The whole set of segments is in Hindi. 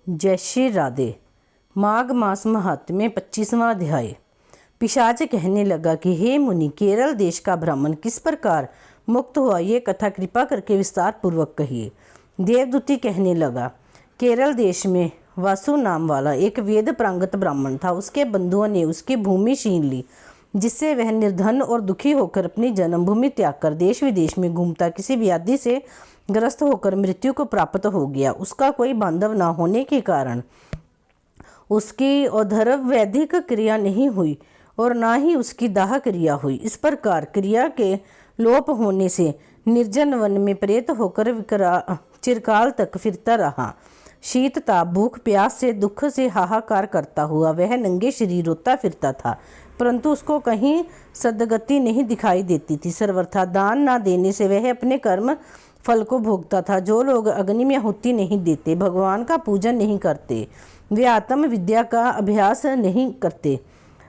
जय श्री राधे। माघ मास महात्म्य 25वां अध्याय। पिशाच कहने लगा कि हे मुनि, केरल देश का ब्राह्मण किस प्रकार मुक्त हुआ, ये कथा कृपा करके विस्तार पूर्वक कहिए। देवदूती कहने लगा, केरल देश में वासु नाम वाला एक वेद प्रांगत ब्राह्मण था। उसके बंधुओं ने उसकी भूमि छीन ली, जिससे वह निर्धन और दुखी होकर अपनी जन्मभूमि त्याग कर देश विदेश में घूमता किसी व्याधि से ग्रस्त होकर मृत्यु को प्राप्त हो गया। उसका कोई बांधव न होने के कारण उसकी औधर्व वैदिक क्रिया नहीं हुई और ना ही उसकी दाह क्रिया हुई। इस प्रकार क्रिया के लोप होने से निर्जन वन में प्रेत होकर चिरकाल तक फिरता रहा। शीत ताप भूख प्यास से दुख से हाहाकार करता हुआ वह नंगे शरीर रोता फिरता था, परंतु उसको कहीं सद्गति नहीं दिखाई देती थी। सर्वथा दान न देने से वह अपने कर्म फल को भोगता था। जो लोग अग्नि में आहुति नहीं देते, भगवान का पूजन नहीं करते, वे आत्म विद्या का अभ्यास नहीं करते,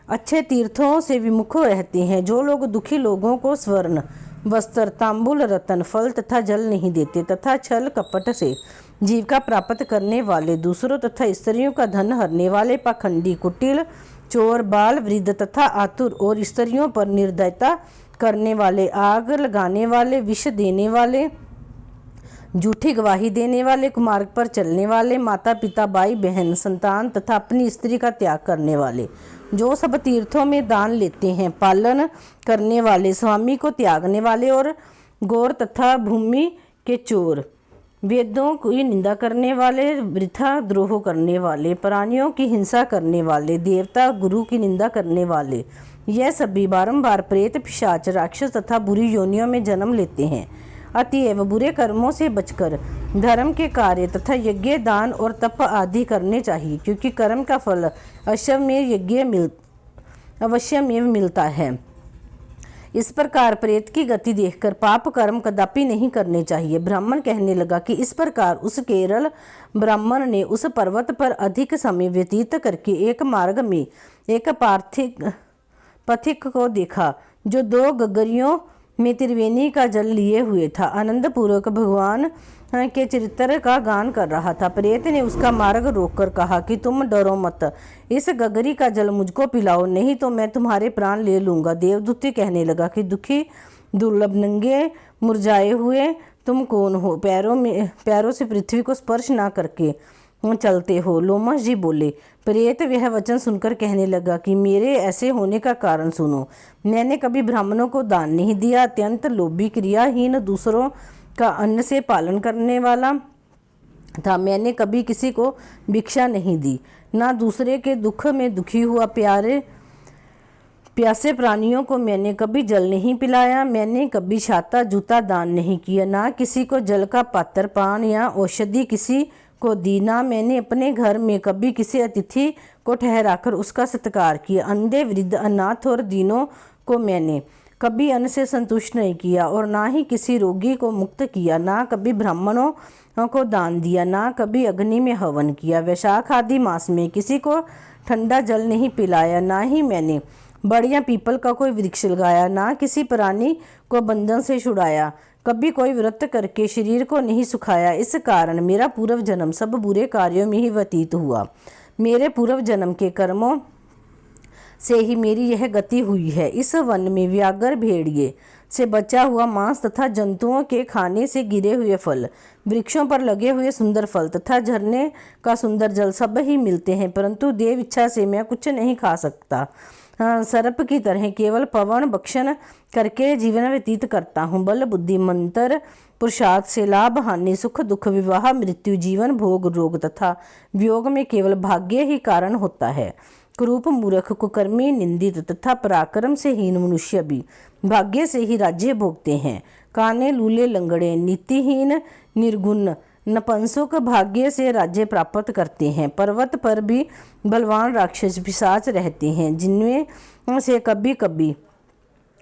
अच्छे तीर्थों से विमुख रहते हैं। जो लोग दुखी लोगों को स्वर्ण वस्त्र तांबुल रतन फल तथा जल नहीं देते तथा छल कपट से जीविका प्राप्त करने वाले, दूसरों तथा स्त्रियों का धन हरने वाले, पाखंडी, कुटिल, चोर, बाल वृद्ध तथा आतुर और स्त्रियों पर निर्दयता करने वाले, आग लगाने वाले, विष देने वाले, झूठी गवाही देने वाले, कुमार्ग पर चलने वाले, माता पिता भाई बहन संतान तथा अपनी स्त्री का त्याग करने वाले, जो सब तीर्थों में दान लेते हैं, पालन करने वाले, स्वामी को त्यागने वाले और गौर तथा भूमि के चोर, वेदों की निंदा करने वाले, वृथा द्रोह करने वाले, प्राणियों की हिंसा करने वाले, देवता गुरु की निंदा करने वाले, यह सभी बारंबार प्रेत पिशाच राक्षस तथा बुरी योनियों में जन्म लेते हैं। अतएव बुरे कर्मों से बचकर धर्म के कार्य तथा यज्ञ दान और तप आदि करने चाहिए, क्योंकि कर्म का फल अवश्यमेव मिलता है। इस प्रकार प्रेत की गति देखकर पाप कर्म कदापि नहीं करने चाहिए। ब्राह्मण कहने लगा कि इस प्रकार उस केरल ब्राह्मण ने उस पर्वत पर अधिक समय व्यतीत करके एक मार्ग में एक पथिक को देखा, जो 2 गगरियों में त्रिवेणी का जल लिए हुए था, आनंद पूर्वक भगवान के चरित्र का गान कर रहा था। प्रेत ने उसका मार्ग रोककर कहा कि तुम डरो मत, इस गगरी का जल मुझको पिलाओ, नहीं तो मैं तुम्हारे प्राण ले लूंगा। देवदूती कहने लगा कि दुखी दुर्लभ नंगे मुरझाए हुए तुम कौन हो, पैरों से पृथ्वी को स्पर्श ना करके चलते हो। लोमश जी बोले। प्रेत वह वचन सुनकर कहने लगा कि मेरे ऐसे होने का कारण सुनो। मैंने कभी ब्राह्मणों को दान नहीं दिया, अत्यंत लोभी, क्रियाहीन, दूसरों का अन्न से पालन करने वाला था। मैंने कभी किसी को भिक्षा नहीं दी, ना दूसरे के दुख में दुखी हुआ। प्यासे प्राणियों को मैंने कभी जल नहीं पिलाया। मैंने कभी छाता जूता दान नहीं किया, ना किसी को जल का पात्र, पान या औषधि किसी को दी, ना मैंने अपने घर में कभी किसी अतिथि को ठहराकर उसका सत्कार किया। अंधे, वृद्ध, अनाथ और दीनों को मैंने कभी अन्न से संतुष्ट नहीं किया और ना ही किसी रोगी को मुक्त किया, ना कभी ब्राह्मणों को दान दिया, ना कभी अग्नि में हवन किया। वैशाख आदि मास में किसी को ठंडा जल नहीं पिलाया, ना ही मैंने बढ़िया पीपल का कोई वृक्ष लगाया, ना किसी प्राणी को बंधन से छुड़ाया, कभी कोई व्रत करके शरीर को नहीं सुखाया। इस कारण मेरा पूर्व जन्म सब बुरे कार्यों में ही व्यतीत हुआ। मेरे पूर्व जन्म के कर्मों से ही मेरी यह गति हुई है। इस वन में व्याघ्र, भेड़िए से बचा हुआ मांस तथा जंतुओं के खाने से गिरे हुए फल, वृक्षों पर लगे हुए सुंदर फल तथा झरने का सुंदर जल सब ही मिलते हैं, परंतु देव इच्छा से मैं कुछ नहीं खा सकता। सर्प की तरह केवल पवन भक्षण करके जीवन व्यतीत करता हूँ। बल, बुद्धि, मंत्र, पुरुषार्थ से लाभ, हानि, सुख, दुख, विवाह, मृत्यु, जीवन, भोग, रोग तथा वियोग में केवल भाग्य ही कारण होता है। कुरूप, मूर्ख, कुकर्मी, निंदित तथा पराक्रम से हीन मनुष्य भी भाग्य से ही राज्य भोगते हैं। काने, लूले, लंगड़े, नीतिहीन, निर्गुण, नपुंसक भाग्य से राज्य प्राप्त करते हैं। पर्वत पर भी बलवान राक्षस पिशाच रहते हैं, जिनमें से कभी कभी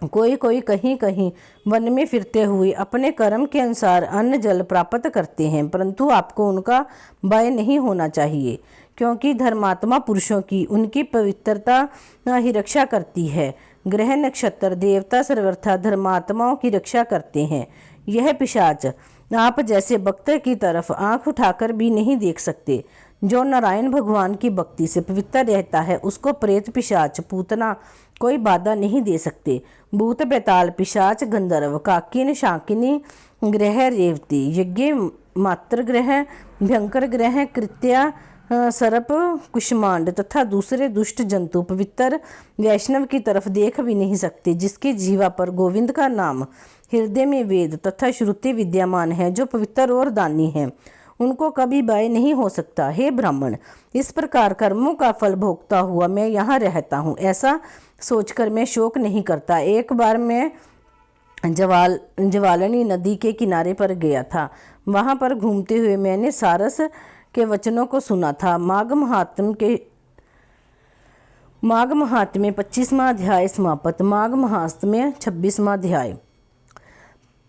कोई कहीं कहीं वन में फिरते हुए अपने कर्म के अनुसार अन्न जल प्राप्त करते हैं, परंतु आपको उनका भय नहीं होना चाहिए, क्योंकि धर्मात्मा पुरुषों की उनकी पवित्रता ही रक्षा करती है। ग्रह, नक्षत्र, देवता सर्वथा धर्मात्माओं की रक्षा करते हैं। यह पिशाच आप जैसे भक्त की तरफ आंख उठाकर भी नहीं देख सकते। जो नारायण भगवान की भक्ति से पवित्र रहता है उसको प्रेत, पिशाच, पूतना कोई बाधा नहीं दे सकते। भूत, बेताल, पिशाच, गंधर्व, काकिन, शाकिनी ग्रह, रेवती, यज्ञ, मात्र ग्रह, भयंकर ग्रह, कृत्या, सर्प, कुष्मांड तथा दूसरे दुष्ट जंतु पवित्र वैष्णव की तरफ देख भी नहीं सकते। जिसकी जीवा पर गोविंद का नाम, हृदय में वेद तथा श्रुति विद्यमान है, जो पवित्र और दानी है, उनको कभी भय नहीं हो सकता। हे ब्राह्मण, इस प्रकार कर्मों का फल भोगता हुआ मैं यहाँ रहता हूँ, ऐसा सोचकर मैं शोक नहीं करता। एक बार मैं ज्वालनी नदी के किनारे पर गया था। वहाँ पर घूमते हुए मैंने सारस के वचनों को सुना था। माघ महात्म्य 25वां अध्याय समाप्त। माघ महात्म्य 26वां अध्याय।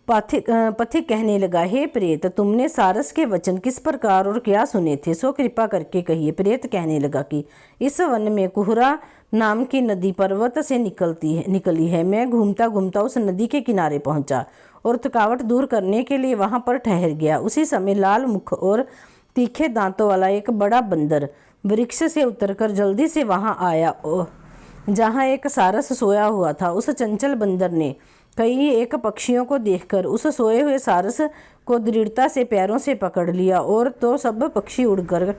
पथिक कहने लगा, हे प्रेत, तुमने सारस के वचन किस प्रकार और क्या सुने थे, सो कृपा करके कहिए। प्रेत कहने लगा कि इस वन में कुहरा नाम की नदी पर्वत से निकली है। मैं घूमता घूमता उस नदी के किनारे पहुंचा और थकावट दूर करने के लिए वहां पर ठहर गया। उसी समय लाल मुख और तीखे दांतों वाला एक बड़ा बंदर वृक्ष से उतरकर जल्दी से वहां आया जहां एक सारस सोया हुआ था। उस चंचल बंदर ने कई एक पक्षियों को देखकर उस सोए हुए सारस को दृढ़ता से पैरों से पकड़ लिया और तो सब पक्षी उड़कर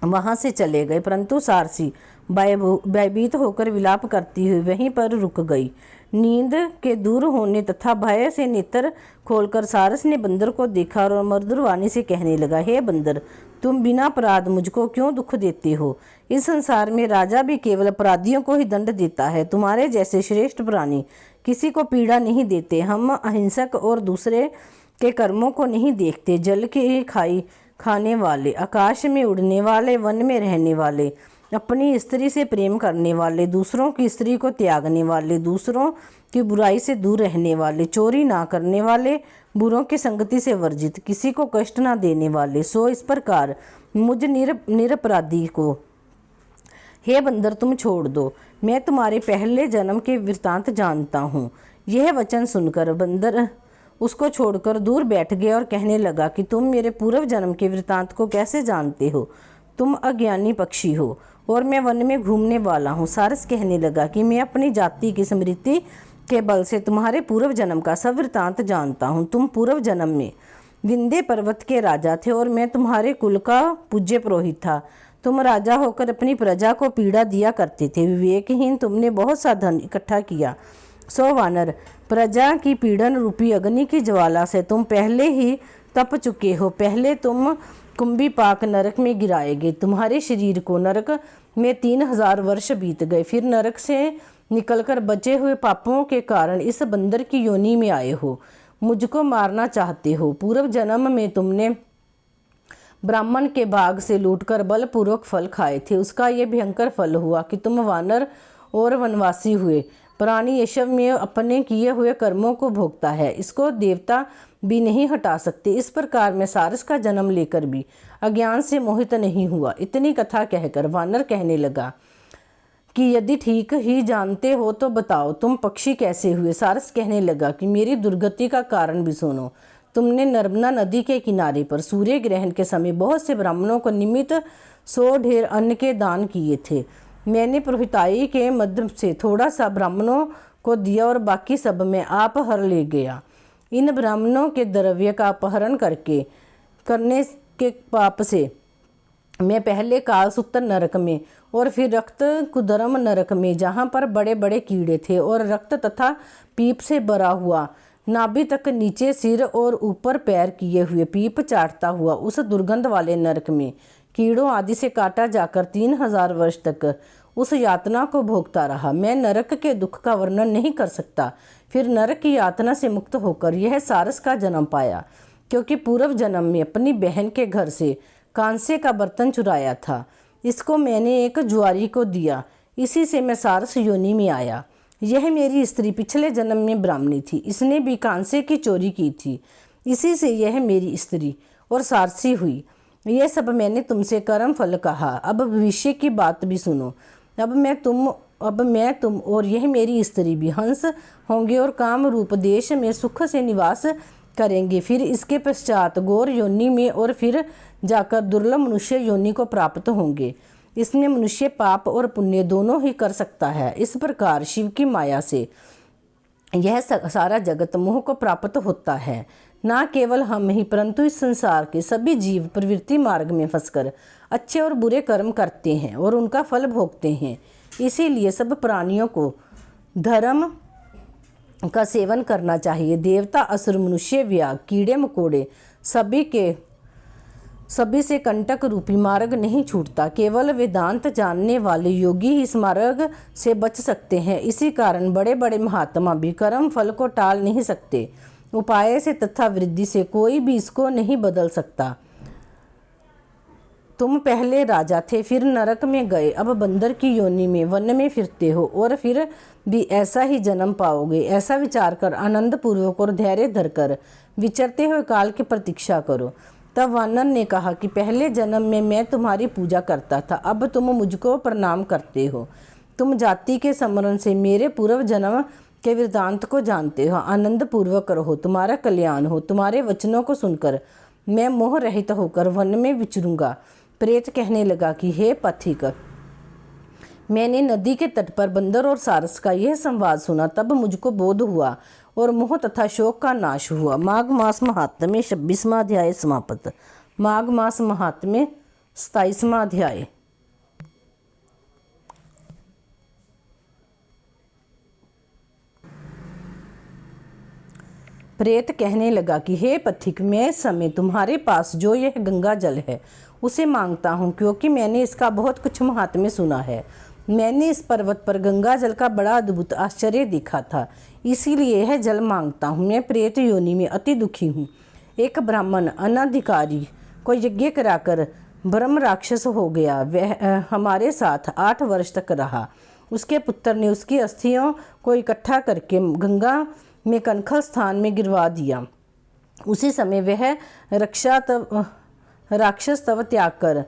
वहां से चले गए, परंतु सारसी भयभीत होकर विलाप करती हुई वहीं पर रुक गई। नींद के दूर होने तथा भय से नेत्र खोलकर सारस ने बंदर को देखा और मधुर वाणी से कहने लगा, हे बंदर, तुम बिना अपराध मुझको क्यों दुख देते हो? इस संसार में राजा भी केवल अपराधियों को ही दंड देता है। तुम्हारे जैसे श्रेष्ठ प्राणी किसी को पीड़ा नहीं देते। हम अहिंसक और दूसरे के कर्मों को नहीं देखते। जल की खाने वाले, आकाश में उड़ने वाले, वन में रहने वाले, अपनी स्त्री से प्रेम करने वाले, दूसरों की स्त्री को त्यागने वाले, दूसरों की बुराई से दूर रहने वाले, चोरी ना करने वाले, बुरों की संगति से वर्जित, किसी को कष्ट ना देने वाले, सो इस प्रकार मुझ निरपराधी को हे बंदर तुम छोड़ दो। मैं तुम्हारे पहले जन्म के वृतांत जानता हूँ। यह वचन सुनकर बंदर उसको छोड़कर दूर बैठ गया और कहने लगा कि तुम मेरे पूर्व जन्म के वृतांत को कैसे जानते हो? तुम अज्ञानी पक्षी हो और मैं वन में घूमने वाला हूँ। सारस कहने लगा कि मैं अपनी जाति की स्मृति के बल से तुम्हारे पूर्व जन्म का सब वृतांत जानता हूँ। तुम पूर्व जन्म में विंध्य पर्वत के राजा थे और मैं तुम्हारे कुल का पूज्य पुरोहित था। तुम राजा होकर अपनी प्रजा को पीड़ा दिया करते थे। विवेकहीन तुमने बहुत सा धन इकट्ठा किया। सो वानर, प्रजा की पीड़न रूपी अग्नि की ज्वाला से तुम पहले ही तप चुके हो। पहले तुम कुंभी पाक नरक में गिराए गए। तुम्हारे शरीर को नरक में 3000 वर्ष बीत गए। फिर नरक से निकलकर बचे हुए पापों के कारण इस बंदर की योनि में आए हो। मुझको मारना चाहते हो। पूर्व जन्म में तुमने ब्राह्मण के भाग से लूटकर बलपूर्वक फल खाए थे। उसका ये भयंकर फल हुआ कि तुम वानर और वनवासी हुए। प्राणी यशव में अपने किए हुए कर्मों को भोगता है, इसको देवता भी नहीं हटा सकते। इस प्रकार मैं सारस का जन्म लेकर भी अज्ञान से मोहित नहीं हुआ। इतनी कथा कहकर वानर कहने लगा कि यदि ठीक ही जानते हो तो बताओ, तुम पक्षी कैसे हुए? सारस कहने लगा कि मेरी दुर्गति का कारण भी सुनो। तुमने नर्मदा नदी के किनारे पर सूर्य ग्रहण के समय बहुत से ब्राह्मणों को निमित्त 100 ढेर अन्न के दान किए थे। मैंने पुरोहिताई के मध्य से थोड़ा सा ब्राह्मणों को दिया और बाकी सब मैं आप हर ले गया। इन ब्राह्मणों के द्रव्य का अपहरण करने के पाप से मैं पहले कालसूत्र नरक में और फिर रक्त कुदरम नरक में, जहाँ पर बड़े बड़े कीड़े थे और रक्त तथा पीप से भरा हुआ, नाभि तक नीचे सिर और ऊपर पैर किए हुए, पीप चाटता हुआ उस दुर्गंध वाले नरक में कीड़ों आदि से काटा जाकर 3000 वर्ष तक उस यातना को भोगता रहा। मैं नरक के दुख का वर्णन नहीं कर सकता। फिर नरक की यातना से मुक्त होकर यह सारस का जन्म पाया, क्योंकि पूर्व जन्म में अपनी बहन के घर से कांसे का बर्तन चुराया था। इसको मैंने एक जुआरी को दिया, इसी से मैं सारस योनि में आया। यह मेरी स्त्री पिछले जन्म में ब्राह्मणी थी, इसने भी कांसे की चोरी की थी, इसी से यह मेरी स्त्री और सारसी हुई। यह सब मैंने तुमसे कर्म फल कहा। अब भविष्य की बात भी सुनो। अब मैं तुम और यह मेरी स्त्री भी हंस होंगे और काम रूप देश में सुख से निवास करेंगे। फिर इसके पश्चात गौर योनि में और फिर जाकर दुर्लभ मनुष्य योनि को प्राप्त होंगे। इसमें मनुष्य पाप और पुण्य दोनों ही कर सकता है। इस प्रकार शिव की माया से यह सारा जगत मोह को प्राप्त होता है। ना केवल हम ही परंतु इस संसार के सभी जीव प्रवृत्ति मार्ग में फंसकर अच्छे और बुरे कर्म करते हैं और उनका फल भोगते हैं। इसीलिए सब प्राणियों को धर्म का सेवन करना चाहिए। देवता, असुर, मनुष्य, व्याग, कीड़े मकोड़े सभी से कंटक रूपी मार्ग नहीं छूटता। केवल वेदांत जानने वाले योगी ही इस मार्ग से बच सकते हैं। इसी कारण बड़े बड़े महात्मा भी कर्म फल को टाल नहीं सकते। उपाय से तथा वृद्धि से कोई भी इसको नहीं बदल सकता। तुम पहले राजा थे, फिर नरक में गए, अब बंदर की योनि में वन में फिरते हो और फिर भी ऐसा ही जन्म पाओगे। ऐसा विचार कर आनंद पूर्वक और धैर्य धरकर विचरते हुए काल की प्रतीक्षा करो। तब वानर ने कहा कि पहले जन्म में मैं तुम्हारी पूजा करता था, अब तुम मुझको प्रणाम करते हो। तुम जाति के स्मरण से मेरे पूर्व जन्म के वृत्तांत को जानते हो। आनंद पूर्वक रहो, तुम्हारा कल्याण हो। तुम्हारे वचनों को सुनकर मैं मोह रहित होकर वन में विचरूंगा। प्रेत कहने लगा कि हे पथिक, मैंने नदी के तट पर बंदर और सारस का यह संवाद सुना, तब मुझको बोध हुआ और मोह तथा शोक का नाश हुआ। माघ मास महात्म्य 26वां अध्याय समाप्त। माघ मास महात्म्य 27वां अध्याय। प्रेत कहने लगा कि हे पथिक, मैं इस समय तुम्हारे पास जो यह गंगा जल है उसे मांगता हूँ, क्योंकि मैंने इसका बहुत कुछ महात्म्य सुना है। मैंने इस पर्वत पर गंगा जल का बड़ा अद्भुत आश्चर्य देखा था, इसीलिए यह जल मांगता हूँ। मैं प्रेत योनि में अति दुखी हूँ। एक ब्राह्मण अनाधिकारी को यज्ञ कराकर ब्रह्म राक्षस हो गया। वह हमारे साथ 8 वर्ष तक रहा। उसके पुत्र ने उसकी अस्थियों को इकट्ठा करके गंगा में कनखल स्थान में गिरवा दिया। उसी समय वह राक्षस तव त्याग कर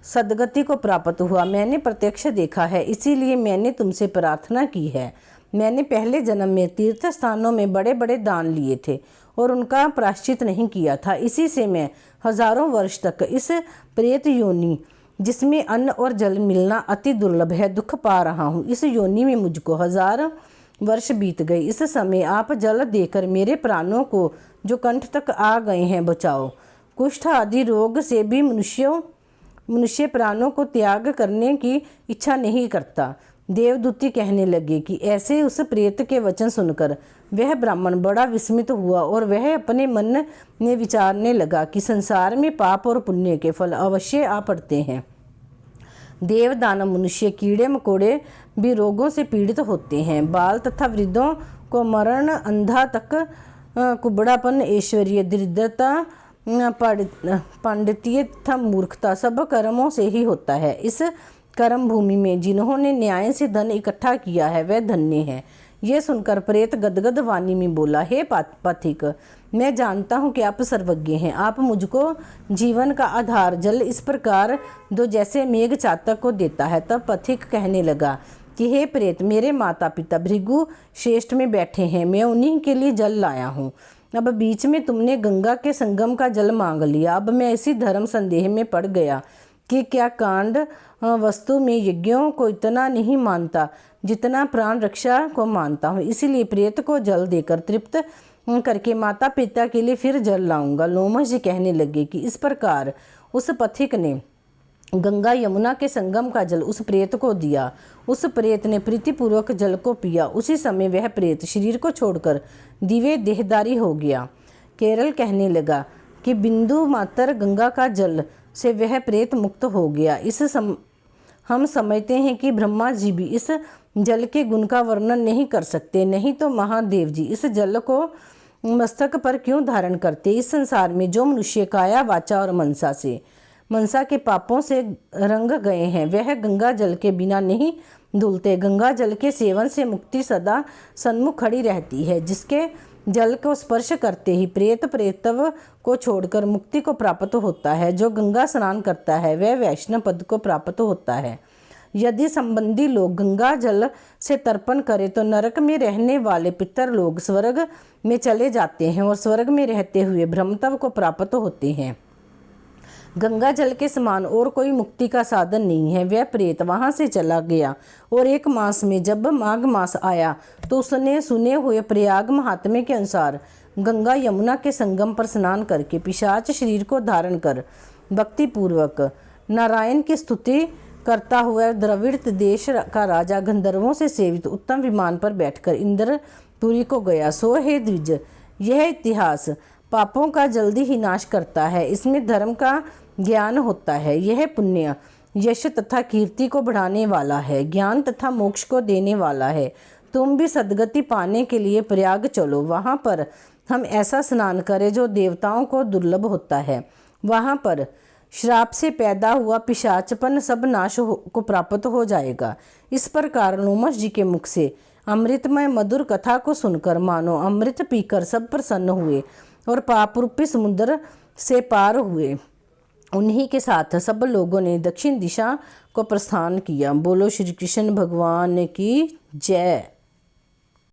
सदगति को प्राप्त हुआ। मैंने प्रत्यक्ष देखा है, इसीलिए मैंने तुमसे प्रार्थना की है। मैंने पहले जन्म में तीर्थ स्थानों में बड़े बड़े दान लिए थे और उनका प्रायश्चित नहीं किया था। इसी से मैं हजारों वर्ष तक इस प्रेत योनि, जिसमें अन्न और जल मिलना अति दुर्लभ है, दुख पा रहा हूँ। इस योनि में मुझको 1000 वर्ष बीत गए। इस समय आप जल देकर मेरे प्राणों को जो कंठ तक आ गए हैं बचाओ। कुष्ठ आदि रोग से भी मनुष्य प्राणों को त्याग करने की इच्छा नहीं करता। देवदूती कहने लगे कि ऐसे उस प्रेत के वचन सुनकर वह ब्राह्मण बड़ा विस्मित हुआ और वह अपने मन में विचारने लगा कि संसार में पाप और पुण्य के फल अवश्य आ पड़ते हैं। देव, दानव, मनुष्य, कीड़े मकोड़े भी रोगों से पीड़ित होते हैं। बाल तथा वृद्धों को मरण, अंधा तक कुबड़ापन, ऐश्वर्य, दरिद्रता, पांडित्य तथा मूर्खता सब कर्मों से ही होता है। इस कर्म भूमि में जिन्होंने न्याय से धन इकट्ठा किया है वह धन्य है। ये सुनकर प्रेत गदगद वाणी में बोला, हे पथिक, मैं जानता हूँ कि आप सर्वज्ञ हैं। आप मुझको जीवन का आधार जल इस प्रकार दो जैसे मेघ चातक को देता है। तब पथिक कहने लगा कि हे प्रेत, मेरे माता पिता भृगु श्रेष्ठ में बैठे हैं, मैं उन्हीं के लिए जल लाया हूँ। अब बीच में तुमने गंगा के संगम का जल मांग लिया। अब मैं इसी धर्म संदेह में पड़ गया कि क्या कांड वस्तु में यज्ञों को इतना नहीं मानता जितना प्राण रक्षा को मानता हूँ। इसीलिए प्रेत को जल देकर तृप्त करके माता पिता के लिए फिर जल लाऊंगा। लोमश जी कहने लगे कि इस प्रकार उस पथिक ने गंगा यमुना के संगम का जल उस प्रेत को दिया। उस प्रेत ने प्रीतिपूर्वक जल को पिया। उसी समय वह प्रेत शरीर को छोड़कर दिव्य देहदारी हो गया। केरल कहने लगा कि बिंदु मात्र गंगा का जल से वह प्रेत मुक्त हो गया। हम समझते हैं कि ब्रह्मा जी भी इस जल के गुण का वर्णन नहीं कर सकते, नहीं तो महादेव जी इस जल को मस्तक पर क्यों धारण करते। इस संसार में जो मनुष्य काया, वाचा और मनसा के पापों से रंग गए हैं वह गंगा जल के बिना नहीं धुलते। गंगा जल के सेवन से मुक्ति सदा सन्मुख खड़ी रहती है। जिसके जल को स्पर्श करते ही प्रेतव को छोड़कर मुक्ति को प्राप्त होता है। जो गंगा स्नान करता है वह वैष्णव पद को प्राप्त होता है। यदि संबंधी लोग गंगा जल से तर्पण करें तो नरक में रहने वाले पितर लोग स्वर्ग में चले जाते हैं और स्वर्ग में रहते हुए ब्रह्मत्व को प्राप्त होते हैं। गंगा जल के समान और कोई मुक्ति का साधन नहीं है। वह प्रेत वहां से चला गया और एक मास में जब माघ मास आया तो उसने सुने हुए प्रयाग महात्म्य के अनुसार गंगा यमुना के संगम पर स्नान करके पिशाच शरीर को धारण कर भक्ति पूर्वक नारायण की स्तुति करता हुआ द्रविड़ देश का राजा गंधर्वों से सेवित उत्तम विमान पर बैठकर इंद्रपुरी को गया। सो हे द्विज, यह इतिहास पापों का जल्दी ही नाश करता है। इसमें धर्म का ज्ञान होता है। यह पुण्य यश तथा कीर्ति को बढ़ाने वाला है, ज्ञान तथा मोक्ष को देने वाला है। तुम भी सद्गति पाने के लिए प्रयाग चलो। वहाँ पर हम ऐसा स्नान करें जो देवताओं को दुर्लभ होता है। वहाँ पर श्राप से पैदा हुआ पिशाचपन सब नाश को प्राप्त हो जाएगा। इस प्रकार लोमश जी के मुख से अमृतमय मधुर कथा को सुनकर मानो अमृत पीकर सब प्रसन्न हुए और पाप रूपी समुद्र से पार हुए। उन्हीं के साथ सब लोगों ने दक्षिण दिशा को प्रस्थान किया। बोलो श्री कृष्ण भगवान की जय।